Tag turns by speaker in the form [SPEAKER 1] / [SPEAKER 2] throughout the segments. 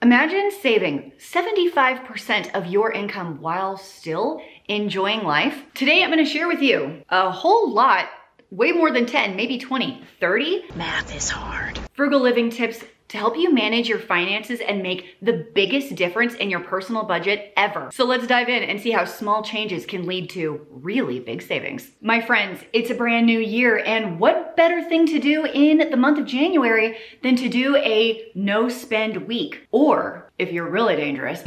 [SPEAKER 1] Imagine saving 75% of your income while still enjoying life. Today, I'm gonna share with you a whole lot, way more than 10, maybe 20, 30.
[SPEAKER 2] Math is hard.
[SPEAKER 1] Frugal living tips to help you manage your finances and make the biggest difference in your personal budget ever. So let's dive in and see how small changes can lead to really big savings. My friends, it's a brand new year, and what better thing to do in the month of January than to do a no spend week? Or if you're really dangerous,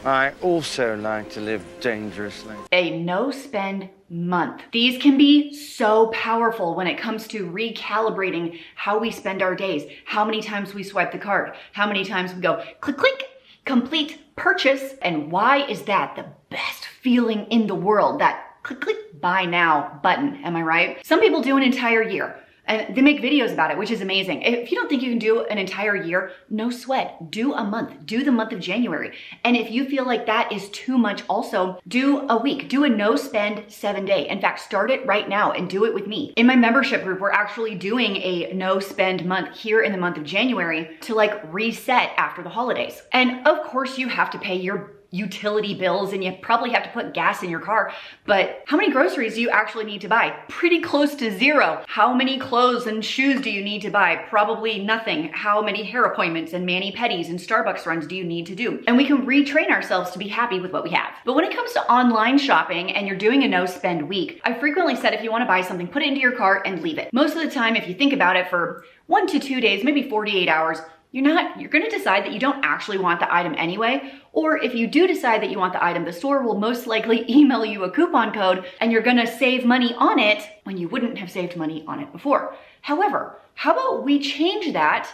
[SPEAKER 3] I also like to live dangerously.
[SPEAKER 1] a no spend month. These can be so powerful when it comes to recalibrating how we spend our days, how many times we swipe the card, how many times we go click, click, complete purchase. And why is that the best feeling in the world? That click, click, buy now button, am I right? Some people do an entire year. And they make videos about it, which is amazing. If you don't think you can do an entire year, no sweat. Do a month. Do the month of January. And if you feel like that is too much also, do a week. Do a no spend 7 day. In fact, start it right now and do it with me. In my membership group, we're actually doing a no spend month here in the month of January to like reset after the holidays. And of course you have to pay your utility bills and you probably have to put gas in your car, but how many groceries do you actually need to buy? Pretty close to zero. How many clothes and shoes do you need to buy? Probably nothing. How many hair appointments and mani-pedis and Starbucks runs do you need to do? And we can retrain ourselves to be happy with what we have. But when it comes to online shopping and you're doing a no spend week, I frequently said if you want to buy something, put it into your cart and leave it. Most of the time, if you think about it for 1 to 2 days, maybe 48 hours, you're going to decide that you don't actually want the item anyway. Or if you do decide that you want the item, the store will most likely email you a coupon code and you're going to save money on it when you wouldn't have saved money on it before. However, how about we change that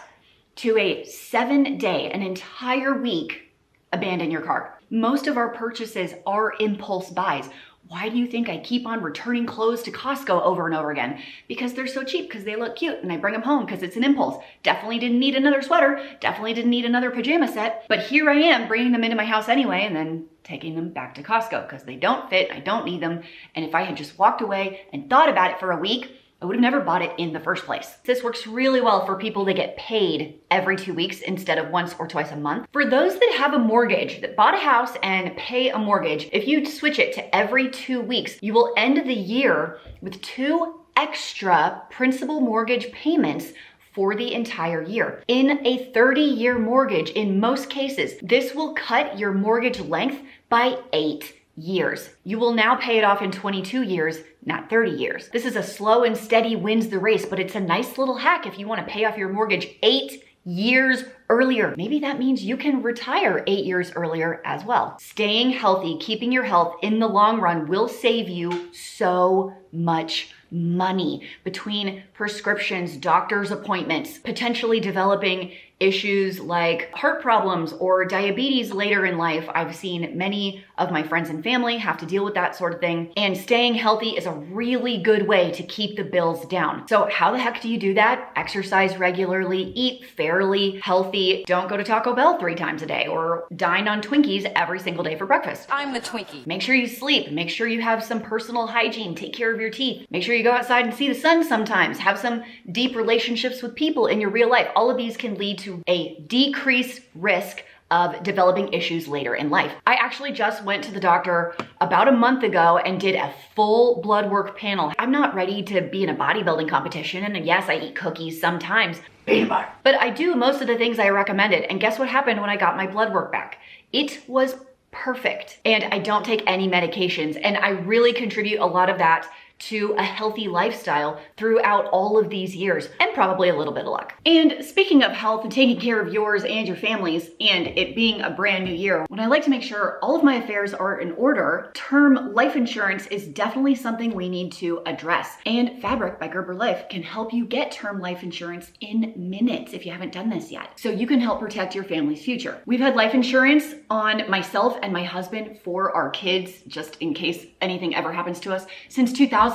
[SPEAKER 1] to a 7 day, an entire week, abandon your cart. Most of our purchases are impulse buys. Why do you think I keep on returning clothes to Costco over and over again? Because they're so cheap, because they look cute, and I bring them home because it's an impulse. Definitely didn't need another sweater, definitely didn't need another pajama set, but here I am bringing them into my house anyway and then taking them back to Costco because they don't fit, I don't need them, and if I had just walked away and thought about it for a week, I would have never bought it in the first place. This works really well for people that get paid every 2 weeks instead of once or twice a month. For those that have a mortgage, that bought a house and pay a mortgage, if you switch it to every 2 weeks, you will end the year with 2 extra principal mortgage payments for the entire year. In a 30-year mortgage, in most cases, this will cut your mortgage length by 8 years. You will now pay it off in 22 years, not 30 years. This is a slow and steady wins the race, but it's a nice little hack if you want to pay off your mortgage 8 years earlier. Maybe that means you can retire 8 years earlier as well. Staying healthy, keeping your health in the long run will save you so much money between prescriptions, doctor's appointments, potentially developing issues like heart problems or diabetes later in life. I've seen many of my friends and family have to deal with that sort of thing. And staying healthy is a really good way to keep the bills down. So how the heck do you do that? Exercise regularly, eat fairly healthy. Don't go to Taco Bell 3 times a day or dine on Twinkies every single day for breakfast.
[SPEAKER 2] I'm the Twinkie.
[SPEAKER 1] Make sure you sleep. Make sure you have some personal hygiene. Take care of your teeth. Make sure you go outside and see the sun sometimes. Have some deep relationships with people in your real life. All of these can lead to a decreased risk of developing issues later in life. I actually just went to the doctor about a month ago and did a full blood work panel. I'm not ready to be in a bodybuilding competition, and yes, I eat cookies sometimes, peanut butter, but I do most of the things I recommended. And guess what happened when I got my blood work back? It was perfect. And I don't take any medications, and I really contribute a lot of that to a healthy lifestyle throughout all of these years, and probably a little bit of luck. And speaking of health and taking care of yours and your families, and it being a brand new year, when I like to make sure all of my affairs are in order, term life insurance is definitely something we need to address. And Fabric by Gerber Life can help you get term life insurance in minutes if you haven't done this yet, so you can help protect your family's future. We've had life insurance on myself and my husband for our kids, just in case anything ever happens to us, since 2009.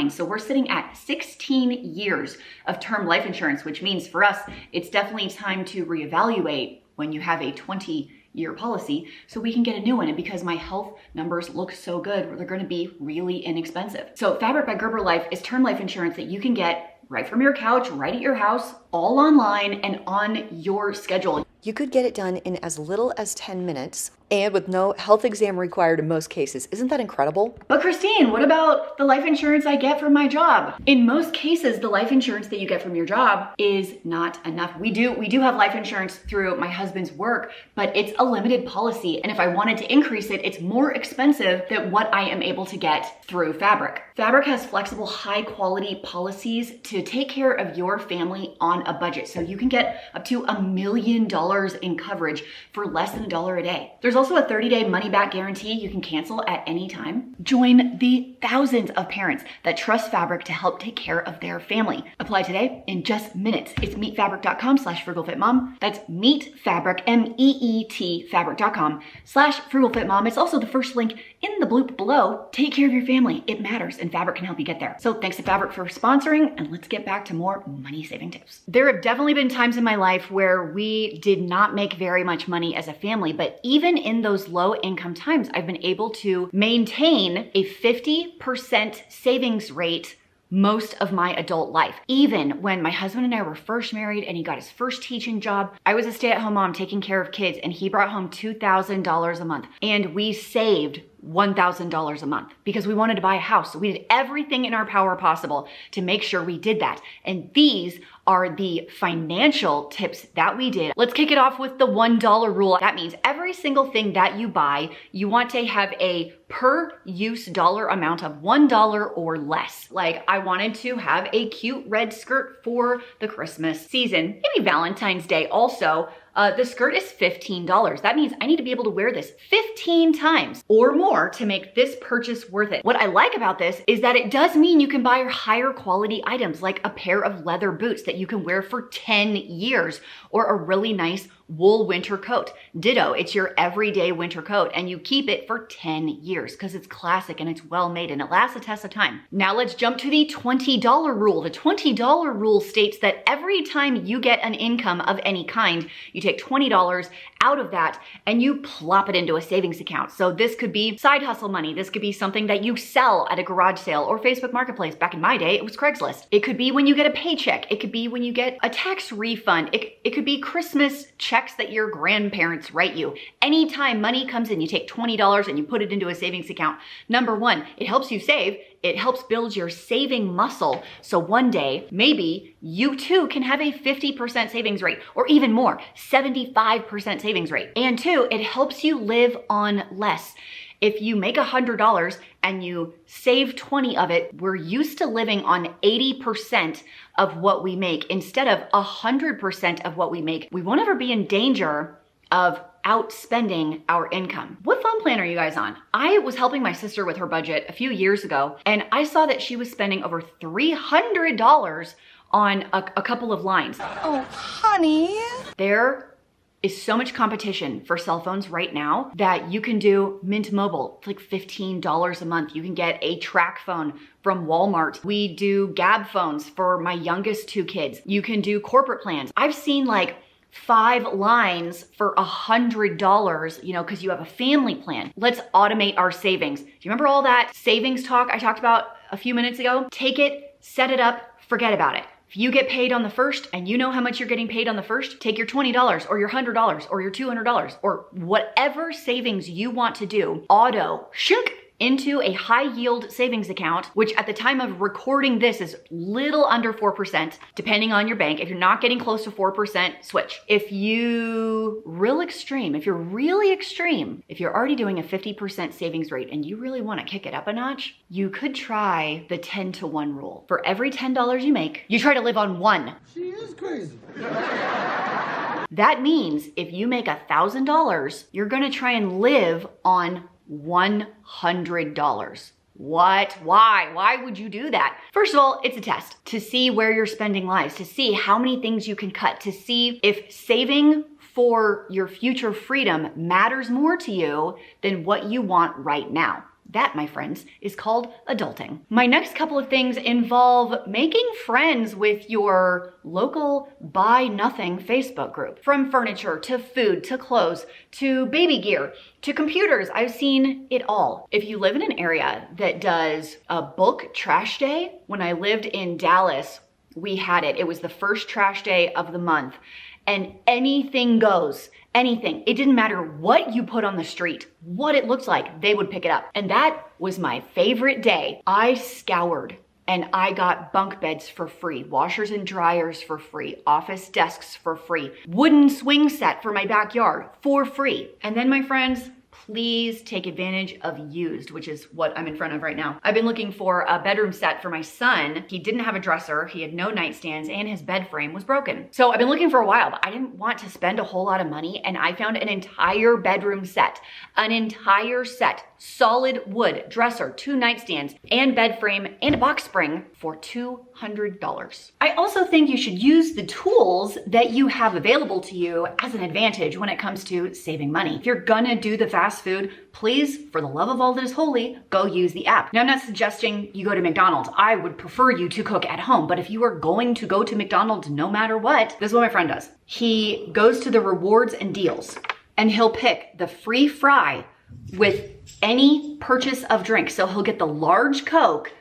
[SPEAKER 1] So we're sitting at 16 years of term life insurance, which means for us, it's definitely time to reevaluate when you have a 20-year policy so we can get a new one. And because my health numbers look so good, they're going to be really inexpensive. So Fabric by Gerber Life is term life insurance that you can get right from your couch, right at your house, all online and on your schedule.
[SPEAKER 2] You could get it done in as little as 10 minutes and with no health exam required in most cases. Isn't that incredible?
[SPEAKER 1] But Christine, what about the life insurance I get from my job? In most cases, the life insurance that you get from your job is not enough. We do have life insurance through my husband's work, but it's a limited policy. And if I wanted to increase it, it's more expensive than what I am able to get through Fabric. Fabric has flexible, high quality policies to take care of your family on a budget. So you can get up to $1 million in coverage for less than $1 a day. There's also a 30-day money-back guarantee you can cancel at any time. Join the thousands of parents that trust Fabric to help take care of their family. Apply today in just minutes. It's meetfabric.com/frugalfitmom. That's meetfabric, MEET fabric.com/frugalfitmom. It's also the first link in the bloop below. Take care of your family. It matters, and Fabric can help you get there. So thanks to Fabric for sponsoring, and let's get back to more money saving tips. There have definitely been times in my life where we did not make very much money as a family, but even in those low income times, I've been able to maintain a 50% savings rate most of my adult life. Even when my husband and I were first married and he got his first teaching job, I was a stay-at-home mom taking care of kids, and he brought home $2,000 a month, and we saved $1,000 a month because we wanted to buy a house. So we did everything in our power possible to make sure we did that. And these are the financial tips that we did. Let's kick it off with the $1 rule. That means every single thing that you buy, you want to have a per use dollar amount of $1 or less. Like, I wanted to have a cute red skirt for the Christmas season, maybe Valentine's Day also. The skirt is $15. That means I need to be able to wear this 15 times or more to make this purchase worth it. What I like about this is that it does mean you can buy higher quality items like a pair of leather boots that you can wear for 10 years or a really nice wool winter coat. Ditto, it's your everyday winter coat and you keep it for 10 years because it's classic and it's well made and it lasts a test of time. Now let's jump to the $20 rule. The $20 rule states that every time you get an income of any kind, you take $20 out of that and you plop it into a savings account. So this could be side hustle money. This could be something that you sell at a garage sale or Facebook Marketplace. Back in my day, it was Craigslist. It could be when you get a paycheck. It could be when you get a tax refund. It could be Christmas checks that your grandparents write you. Anytime money comes in, you take $20 and you put it into a savings account. Number one, it helps you save. It helps build your saving muscle. So one day, maybe you too can have a 50% savings rate or even more, 75% savings rate. And two, it helps you live on less. If you make $100 and you save 20 of it, we're used to living on 80% of what we make instead of 100% of what we make. We won't ever be in danger of outspending our income. What phone plan are you guys on? I was helping my sister with her budget a few years ago, and I saw that she was spending over $300 on a couple of lines.
[SPEAKER 4] Oh, honey.
[SPEAKER 1] There is so much competition for cell phones right now that you can do Mint Mobile. It's like $15 a month. You can get a track phone from Walmart. We do Gab phones for my youngest two kids. You can do corporate plans. I've seen like 5 lines for $100, because you have a family plan. Let's automate our savings. Do you remember all that savings talk I talked about a few minutes ago? Take it, set it up, forget about it. If you get paid on the first and you know how much you're getting paid on the first, take your $20 or your $100 or your $200 or whatever savings you want to do, auto, shunk, into a high yield savings account, which at the time of recording this is little under 4%, depending on your bank. If you're not getting close to 4%, switch. If you're really extreme, if you're already doing a 50% savings rate and you really want to kick it up a notch, you could try the 10-to-1 rule. For every $10 you make, you try to live on $1.
[SPEAKER 5] She is crazy.
[SPEAKER 1] That means if you make $1,000, you're gonna try and live on $100. What? Why? Why would you do that? First of all, it's a test to see where your spending lies, to see how many things you can cut, to see if saving for your future freedom matters more to you than what you want right now. That, my friends, is called adulting. My next couple of things involve making friends with your local Buy Nothing Facebook group. From furniture to food to clothes to baby gear to computers, I've seen it all. If you live in an area that does a bulk trash day, when I lived in Dallas, we had it. It was the first trash day of the month. and anything goes. Anything. It didn't matter what you put on the street, what it looked like, they would pick it up. And that was my favorite day. I scoured and I got bunk beds for free, washers and dryers for free, office desks for free, wooden swing set for my backyard for free. And then, my friends, please take advantage of used, which is what I'm in front of right now. I've been looking for a bedroom set for my son. He didn't have a dresser, he had no nightstands, and his bed frame was broken. So I've been looking for a while, but I didn't want to spend a whole lot of money, and I found an entire bedroom set, solid wood, dresser, 2 nightstands, and bed frame, and a box spring for $200. I also think you should use the tools that you have available to you as an advantage when it comes to saving money. If you're gonna do the fast food, please, for the love of all that is holy, go use the app. Now, I'm not suggesting you go to McDonald's. I would prefer you to cook at home, but if you are going to go to McDonald's no matter what, this is what my friend does. He goes to the rewards and deals, and he'll pick the free fry with any purchase of drink. So he'll get the large Coke,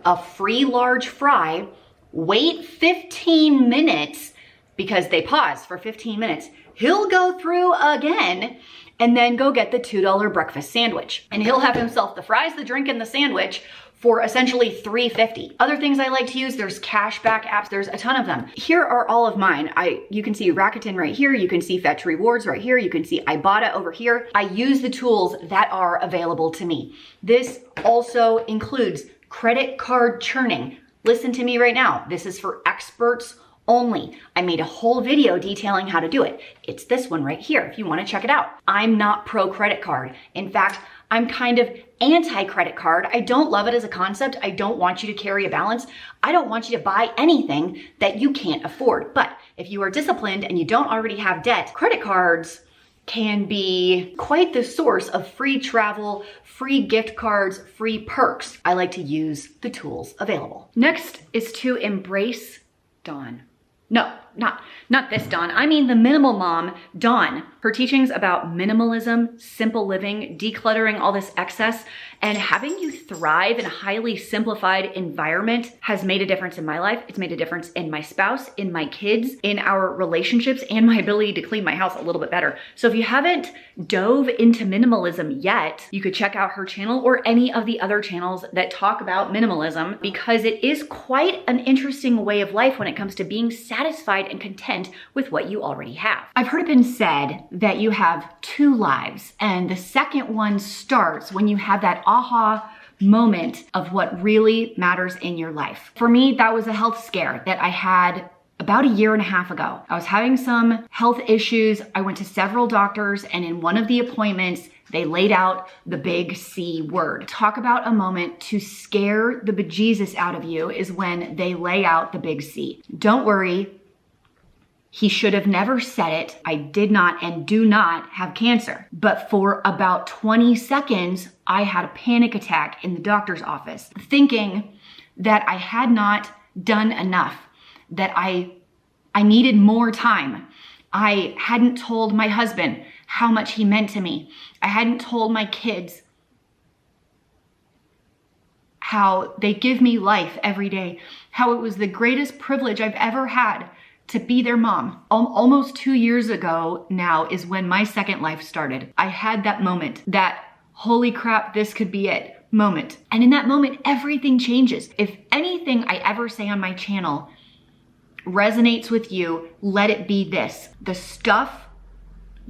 [SPEAKER 1] a free large fry, wait 15 minutes because they pause for 15 minutes. He'll go through again and then go get the $2 breakfast sandwich. And he'll have himself the fries, the drink, and the sandwich for essentially $3.50. Other things I like to use, there's cashback apps, there's a ton of them. Here are all of mine. You can see Rakuten right here, you can see Fetch Rewards right here, you can see Ibotta over here. I use the tools that are available to me. This also includes credit card churning. Listen to me right now. This is for experts only. I made a whole video detailing how to do it. It's this one right here if you want to check it out. I'm not pro credit card. In fact, I'm kind of anti-credit card. I don't love it as a concept. I don't want you to carry a balance. I don't want you to buy anything that you can't afford. But if you are disciplined and you don't already have debt, credit cards can be quite the source of free travel, free gift cards, free perks. I like to use the tools available. Next is to embrace Dawn. No, not this Dawn. I mean the minimal mom, Dawn. Her teachings about minimalism, simple living, decluttering all this excess, and having you thrive in a highly simplified environment has made a difference in my life. It's made a difference in my spouse, in my kids, in our relationships, and my ability to clean my house a little bit better. So if you haven't dove into minimalism yet, you could check out her channel or any of the other channels that talk about minimalism, because it is quite an interesting way of life when it comes to being satisfied and content with what you already have. I've heard it been said that you have 2 lives, and the second one starts when you have that aha moment of what really matters in your life. For me, that was a health scare that I had about a year and a half ago. I was having some health issues. I went to several doctors, and in one of the appointments, they laid out the big C word. Talk about a moment to scare the bejesus out of you is when they lay out the big C. Don't worry. He should have never said it. I did not and do not have cancer. But for about 20 seconds, I had a panic attack in the doctor's office, thinking that I had not done enough, that I needed more time. I hadn't told my husband how much he meant to me. I hadn't told my kids how they give me life every day, how it was the greatest privilege I've ever had to be their mom. Almost 2 years ago now is when my second life started. I had that moment, that holy crap, this could be it moment. And in that moment, everything changes. If anything I ever say on my channel resonates with you, let it be this. The stuff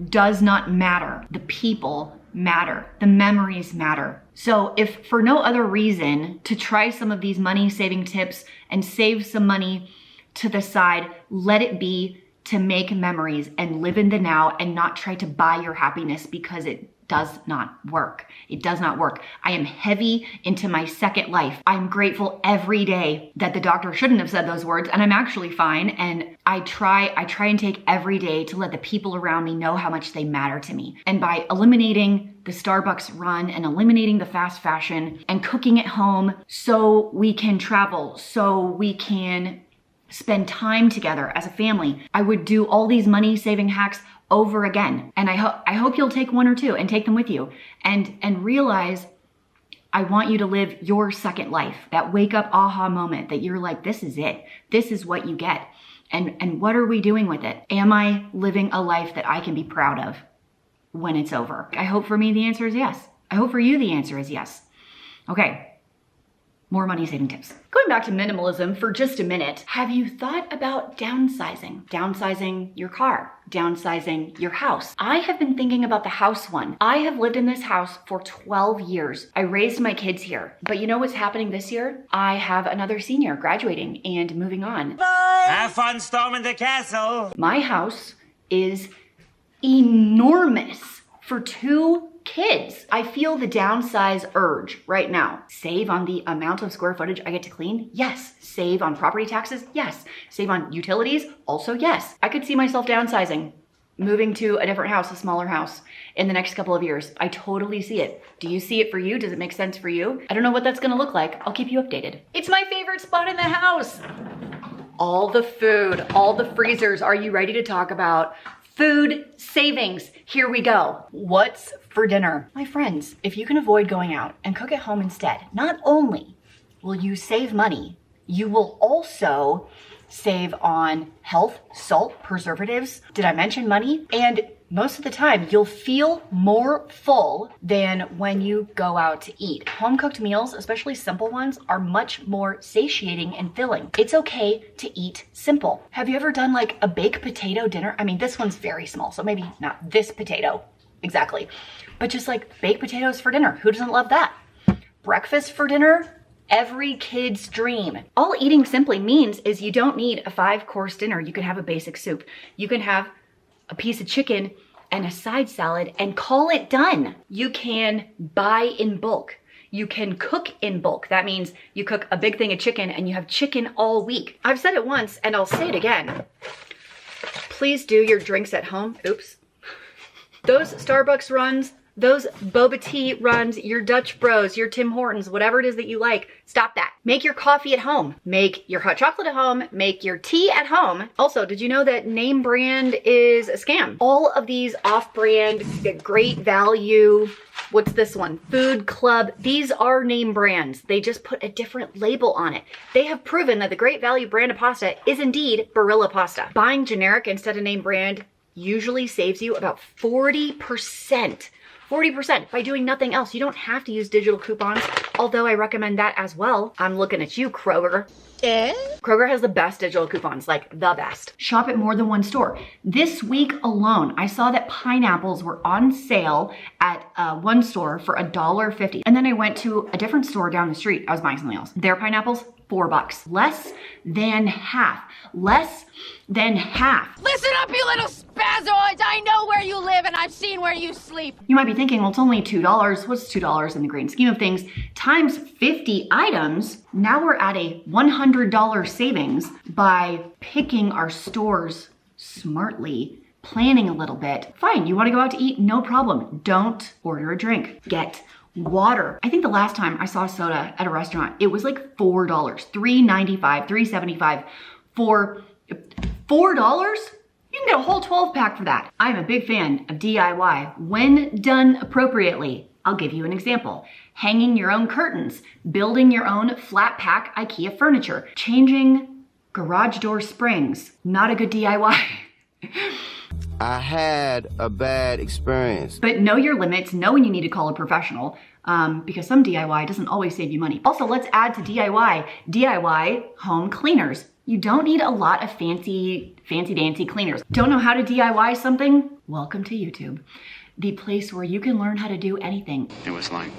[SPEAKER 1] does not matter. The people matter. The memories matter. So if for no other reason to try some of these money saving tips and save some money to the side, let it be to make memories and live in the now and not try to buy your happiness, because it does not work. It does not work. I am heavy into my second life. I'm grateful every day that the doctor shouldn't have said those words, and I'm actually fine. And I try and take every day to let the people around me know how much they matter to me. And by eliminating the Starbucks run and eliminating the fast fashion and cooking at home so we can travel, so we can spend time together as a family, I would do all these money saving hacks over again. And I hope you'll take 1 or 2 and take them with you and realize I want you to live your second life, that wake up aha moment that you're like, this is it. This is what you get. And what are we doing with it? Am I living a life that I can be proud of when it's over? I hope for me the answer is yes. I hope for you the answer is yes. Okay. More money saving tips. Going back to minimalism for just a minute, have you thought about downsizing? Downsizing your car, downsizing your house. I have been thinking about the house one. I have lived in this house for 12 years. I raised my kids here. But you know what's happening this year? I have another senior graduating and moving on.
[SPEAKER 4] Bye! Have fun storming the castle!
[SPEAKER 1] My house is enormous for 2 kids. I feel the downsize urge right now. Save on the amount of square footage I get to clean? Yes. Save on property taxes? Yes. Save on utilities? Also yes. I could see myself downsizing, moving to a different house, a smaller house in the next couple of years. I totally see it. Do you see it for you? Does it make sense for you? I don't know what that's gonna look like. I'll keep you updated. It's my favorite spot in the house. All the food, all the freezers. Are you ready to talk about food savings? Here we go. What's for dinner? My friends, if you can avoid going out and cook at home instead, not only will you save money, you will also save on health, salt, preservatives. Did I mention money? And most of the time, you'll feel more full than when you go out to eat. Home-cooked meals, especially simple ones, are much more satiating and filling. It's okay to eat simple. Have you ever done like a baked potato dinner? I mean, this one's very small, so maybe not this potato exactly, but just like baked potatoes for dinner. Who doesn't love that? Breakfast for dinner? Every kid's dream. All eating simply means is you don't need a 5-course dinner. You can have a basic soup. You can have a piece of chicken and a side salad and call it done. You can buy in bulk. You can cook in bulk. That means you cook a big thing of chicken and you have chicken all week. I've said it once and I'll say it again. Please do your drinks at home. Oops. Those Starbucks runs, those boba tea runs, your Dutch Bros, your Tim Hortons, whatever it is that you like, stop that. Make your coffee at home. Make your hot chocolate at home. Make your tea at home. Also, did you know that name brand is a scam? All of these off-brand, great value, what's this one? Food Club. These are name brands. They just put a different label on it. They have proven that the Great Value brand of pasta is indeed Barilla pasta. Buying generic instead of name brand usually saves you about 40%. 40% by doing nothing else. You don't have to use digital coupons, although I recommend that as well. I'm looking at you, Kroger. Kroger has the best digital coupons, like the best. Shop at more than one store. This week alone, I saw that pineapples were on sale at one store for $1.50. And then I went to a different store down the street. I was buying something else. Their pineapples, $4. Less than half. Less than half.
[SPEAKER 5] Listen up, you little spazoids! I know where you live and I've seen where you sleep.
[SPEAKER 1] You might be thinking, well, it's only $2. What's $2 in the grand scheme of things? Times 50 items, now we're at a $100 savings by picking our stores smartly, planning a little bit. Fine, you want to go out to eat? No problem. Don't order a drink. Get water. I think the last time I saw soda at a restaurant, it was like $4, $3.95, $3.75 for $4. You can get a whole 12 pack for that. I'm a big fan of DIY. When done appropriately, I'll give you an example. Hanging your own curtains, building your own flat pack IKEA furniture, changing garage door springs. Not a good DIY.
[SPEAKER 6] I had a bad experience.
[SPEAKER 1] But know your limits, know when you need to call a professional, because some DIY doesn't always save you money. Also, let's add to DIY home cleaners. You don't need a lot of fancy dancy cleaners. Don't know how to DIY something? Welcome to YouTube, the place where you can learn how to do anything.
[SPEAKER 7] It was like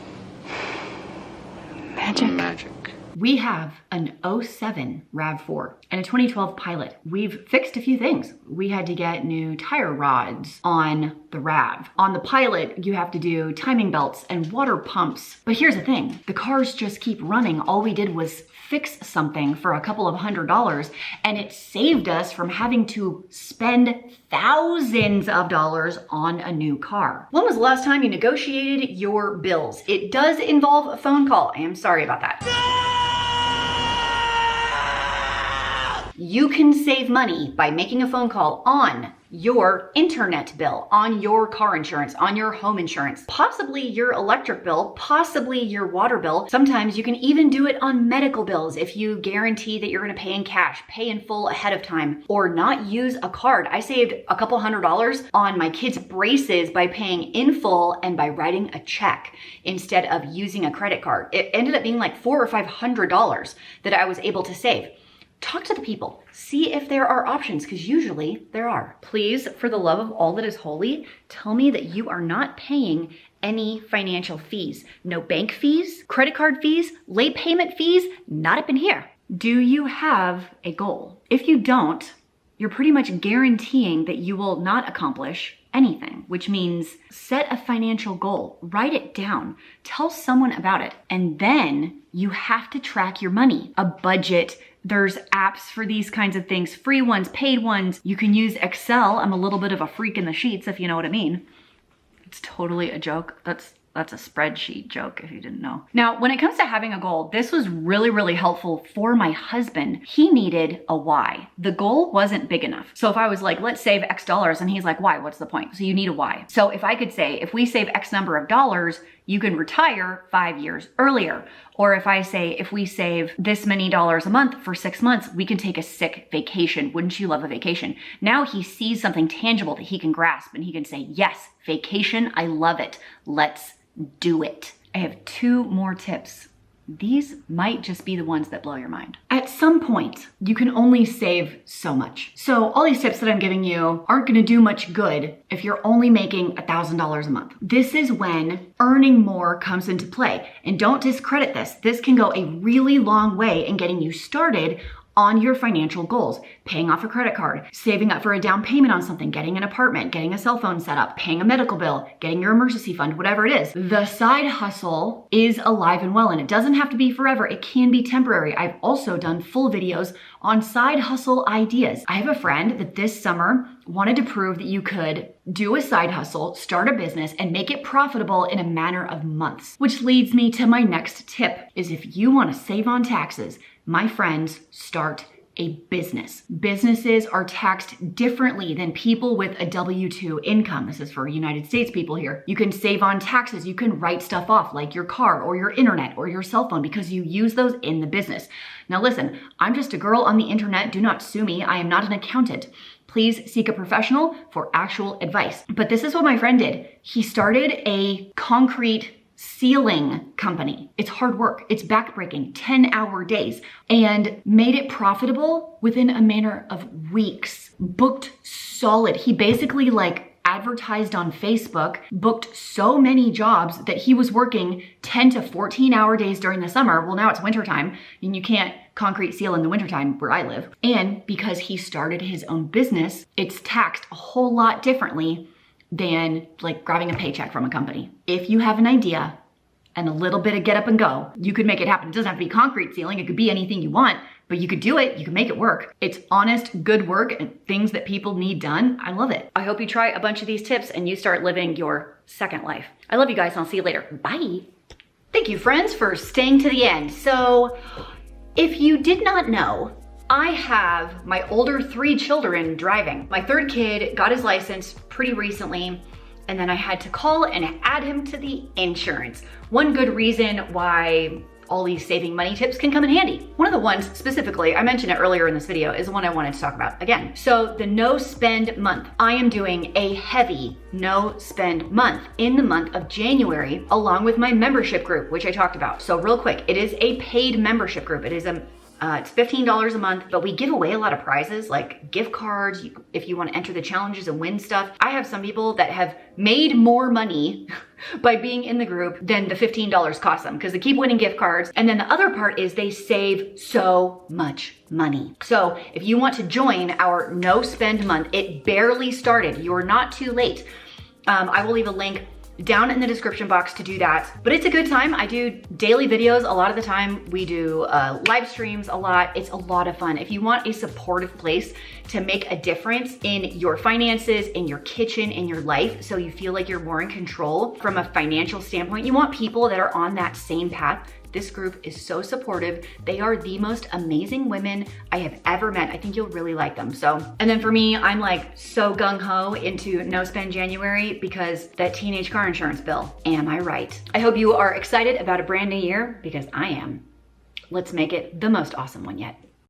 [SPEAKER 1] Magic. We have an 07 RAV4 and a 2012 Pilot. We've fixed a few things. We had to get new tire rods on the RAV. On the Pilot, you have to do timing belts and water pumps. But here's the thing, the cars just keep running. All we did was fix something for a couple of $100 and it saved us from having to spend thousands of dollars on a new car. When was the last time you negotiated your bills? It does involve a phone call. I am sorry about that. You can save money by making a phone call on your internet bill, on your car insurance, on your home insurance, possibly your electric bill, possibly your water bill. Sometimes you can even do it on medical bills if you guarantee that you're gonna pay in cash, pay in full ahead of time, or not use a card. I saved a couple $100s on my kids' braces by paying in full and by writing a check instead of using a credit card. It ended up being like $400 or $500 that I was able to save. Talk to the people, see if there are options, because usually there are. Please, for the love of all that is holy, tell me that you are not paying any financial fees. No bank fees, credit card fees, late payment fees, not up in here. Do you have a goal? If you don't, you're pretty much guaranteeing that you will not accomplish anything, which means set a financial goal, write it down, tell someone about it, and then you have to track your money. A budget, there's apps for these kinds of things, free ones, paid ones. You can use Excel. I'm a little bit of a freak in the sheets, if you know what I mean. It's totally a joke. That's a spreadsheet joke if you didn't know. Now, when it comes to having a goal, this was really, really helpful for my husband. He needed a why. The goal wasn't big enough. So if I was like, let's save X dollars, and he's like, why? What's the point? So you need a why. So if I could say, if we save X number of dollars, you can retire 5 years earlier. Or if I say, if we save this many dollars a month for 6 months, we can take a sick vacation. Wouldn't you love a vacation? Now he sees something tangible that he can grasp and he can say, yes, vacation, I love it. Let's do it. I have 2 more tips. These might just be the ones that blow your mind. At some point, you can only save so much. So all these tips that I'm giving you aren't gonna do much good if you're only making $1,000 a month. This is when earning more comes into play. And don't discredit this. This can go a really long way in getting you started on your financial goals, paying off a credit card, saving up for a down payment on something, getting an apartment, getting a cell phone set up, paying a medical bill, getting your emergency fund, whatever it is. The side hustle is alive and well, and it doesn't have to be forever. It can be temporary. I've also done full videos on side hustle ideas. I have a friend that this summer wanted to prove that you could do a side hustle, start a business, and make it profitable in a matter of months. Which leads me to my next tip, is if you want to save on taxes, my friends, start a business. Businesses are taxed differently than people with a W-2 income. This is for United States people here. You can save on taxes. You can write stuff off like your car or your internet or your cell phone because you use those in the business. Now listen, I'm just a girl on the internet. Do not sue me. I am not an accountant. Please seek a professional for actual advice. But this is what my friend did. He started a concrete ceiling company. It's hard work. It's backbreaking, 10-hour days, and made it profitable within a matter of weeks. Booked solid. He basically advertised on Facebook, booked so many jobs that he was working 10 to 14-hour days during the summer. Well, now it's wintertime and you can't concrete seal in the wintertime where I live. And because he started his own business, it's taxed a whole lot differently than grabbing a paycheck from a company. If you have an idea and a little bit of get up and go, you could make it happen. It doesn't have to be concrete ceiling. It could be anything you want, but you could do it. You can make it work. It's honest, good work and things that people need done. I love it. I hope you try a bunch of these tips and you start living your second life. I love you guys. I'll see you later. Bye. Thank you, friends, for staying to the end. So if you did not know, I have my older 3 children driving. My 3rd kid got his license pretty recently, and then I had to call and add him to the insurance. One good reason why all these saving money tips can come in handy. One of the ones specifically, I mentioned it earlier in this video, is the one I wanted to talk about again. So the no spend month. I am doing a heavy no spend month in the month of January, along with my membership group, which I talked about. So real quick, it is a paid membership group. It is it's $15 a month, but we give away a lot of prizes like gift cards if you want to enter the challenges and win stuff. I have some people that have made more money by being in the group than the $15 cost them because they keep winning gift cards. And then the other part is they save so much money. So if you want to join our no spend month, it barely started. You're not too late. I will leave a link down in the description box to do that. But it's a good time. I do daily videos a lot of the time. We do live streams a lot. It's a lot of fun. If you want a supportive place to make a difference in your finances, in your kitchen, in your life, so you feel like you're more in control from a financial standpoint, you want people that are on that same path, This group is so supportive. They are the most amazing women I have ever met. I think you'll really like them. So, and then for me, I'm like so gung-ho into no spend January because that teenage car insurance bill. Am I right? I hope you are excited about a brand new year because I am. Let's make it the most awesome one yet.